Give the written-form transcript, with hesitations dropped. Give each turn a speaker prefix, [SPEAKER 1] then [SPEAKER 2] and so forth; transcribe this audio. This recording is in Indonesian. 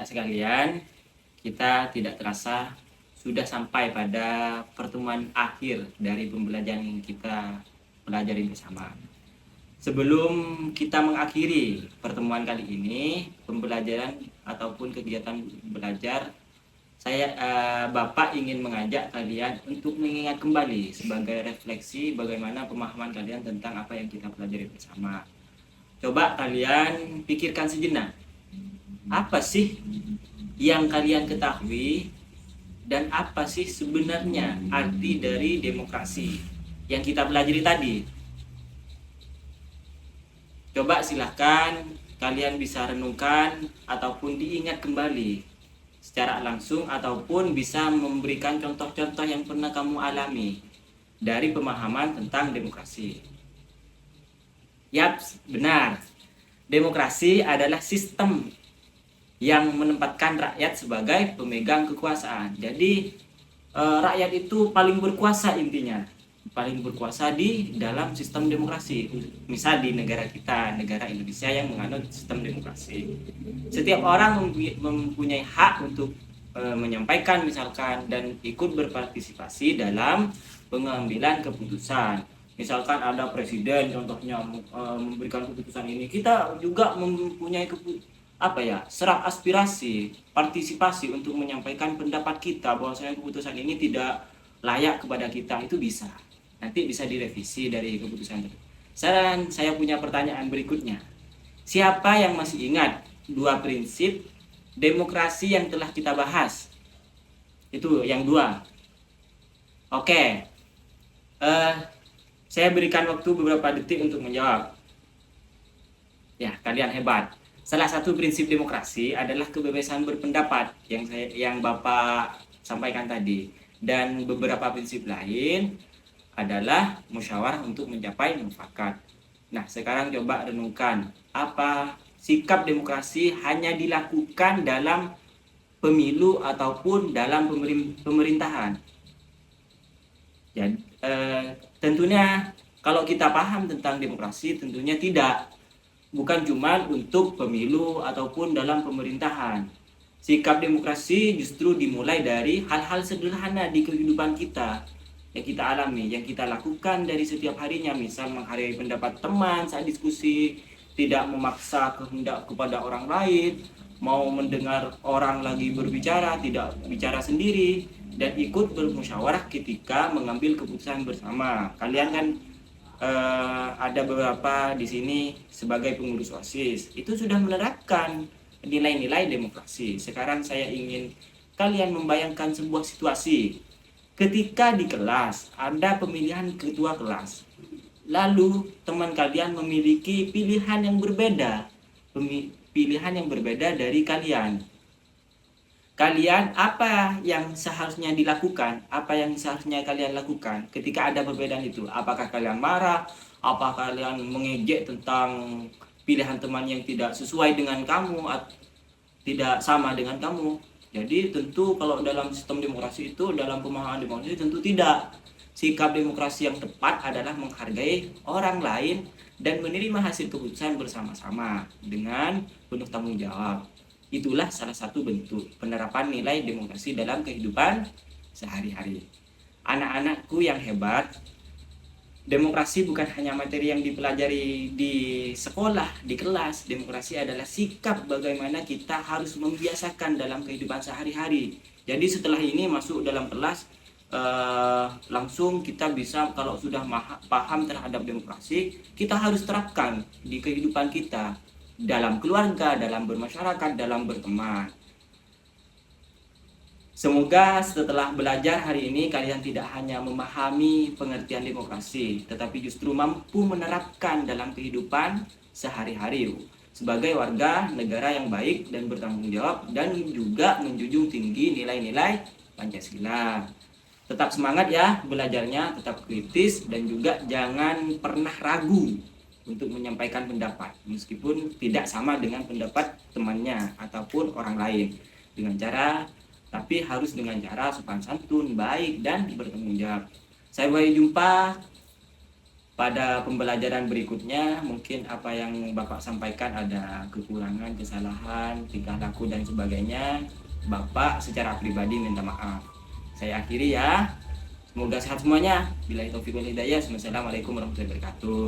[SPEAKER 1] anak-anak sekalian, kita tidak terasa sudah sampai pada pertemuan akhir dari pembelajaran yang kita pelajari bersama. Sebelum kita mengakhiri pertemuan kali ini, pembelajaran ataupun kegiatan belajar, Bapak ingin mengajak kalian untuk mengingat kembali sebagai refleksi bagaimana pemahaman kalian tentang apa yang kita pelajari bersama. Coba kalian pikirkan sejenak. Apa sih yang kalian ketahui dan apa sih sebenarnya arti dari demokrasi yang kita pelajari tadi? Coba silahkan kalian bisa renungkan ataupun diingat kembali secara langsung ataupun bisa memberikan contoh-contoh yang pernah kamu alami dari pemahaman tentang demokrasi. Yap, benar. Demokrasi adalah sistem yang menempatkan rakyat sebagai pemegang kekuasaan. Jadi rakyat itu paling berkuasa intinya, paling berkuasa di dalam sistem demokrasi. Misal di negara kita, negara Indonesia yang menganut sistem demokrasi, setiap orang mempunyai hak untuk menyampaikan misalkan dan ikut berpartisipasi dalam pengambilan keputusan. Misalkan ada presiden contohnya memberikan keputusan ini, kita juga mempunyai serap aspirasi, partisipasi untuk menyampaikan pendapat kita bahwasanya keputusan ini tidak layak kepada kita. Itu bisa, nanti bisa direvisi dari keputusan itu. Saya punya pertanyaan berikutnya. Siapa yang masih ingat 2 prinsip demokrasi yang telah kita bahas? Itu yang 2. Oke. Saya berikan waktu beberapa detik untuk menjawab. Ya, kalian hebat. Salah satu prinsip demokrasi adalah kebebasan berpendapat yang Bapak sampaikan tadi, dan beberapa prinsip lain adalah musyawarah untuk mencapai mufakat. Nah, sekarang coba renungkan, apa sikap demokrasi hanya dilakukan dalam pemilu ataupun dalam pemerintahan? Jadi, tentunya kalau kita paham tentang demokrasi, tentunya tidak. Bukan cuma untuk pemilu ataupun dalam pemerintahan. Sikap demokrasi justru dimulai dari hal-hal sederhana di kehidupan kita yang kita alami, yang kita lakukan dari setiap harinya. Misal menghargai pendapat teman saat diskusi, tidak memaksa kehendak kepada orang lain, mau mendengar orang lagi berbicara, tidak bicara sendiri, dan ikut bermusyawarah ketika mengambil keputusan bersama. Kalian kan ada beberapa di sini sebagai pengurus OSIS, itu sudah menerapkan nilai-nilai demokrasi. Sekarang saya ingin kalian membayangkan sebuah situasi ketika di kelas ada pemilihan ketua kelas, lalu teman kalian memiliki pilihan yang berbeda dari kalian. Kalian apa yang seharusnya dilakukan? Apa yang seharusnya kalian lakukan ketika ada perbedaan itu? Apakah kalian marah? Apakah kalian mengejek tentang pilihan teman yang tidak sesuai dengan kamu, tidak sama dengan kamu? Jadi tentu kalau dalam sistem demokrasi itu, dalam pemahaman demokrasi tentu tidak. Sikap demokrasi yang tepat adalah menghargai orang lain dan menerima hasil keputusan bersama-sama dengan penuh tanggung jawab. Itulah salah satu bentuk penerapan nilai demokrasi dalam kehidupan sehari-hari. Anak-anakku yang hebat, demokrasi bukan hanya materi yang dipelajari di sekolah, di kelas. Demokrasi adalah sikap bagaimana kita harus membiasakan dalam kehidupan sehari-hari. Jadi setelah ini masuk dalam kelas, langsung kita bisa, kalau sudah paham terhadap demokrasi, kita harus terapkan di kehidupan kita, dalam keluarga, dalam bermasyarakat, dalam berteman. Semoga setelah belajar hari ini kalian tidak hanya memahami pengertian demokrasi, tetapi justru mampu menerapkan dalam kehidupan sehari-hari sebagai warga negara yang baik dan bertanggung jawab, dan juga menjunjung tinggi nilai-nilai Pancasila. Tetap semangat ya belajarnya, tetap kritis, dan juga jangan pernah ragu untuk menyampaikan pendapat meskipun tidak sama dengan pendapat temannya ataupun orang lain, tapi harus dengan cara sopan santun, baik, dan bertanggung jawab. Sampai jumpa pada pembelajaran berikutnya mungkin apa yang Bapak sampaikan ada kekurangan, kesalahan, tingkah laku dan sebagainya, Bapak secara pribadi minta maaf. Saya akhiri ya. Semoga sehat semuanya. Billahi taufiq wal hidayah. Wassalamualaikum warahmatullahi wabarakatuh.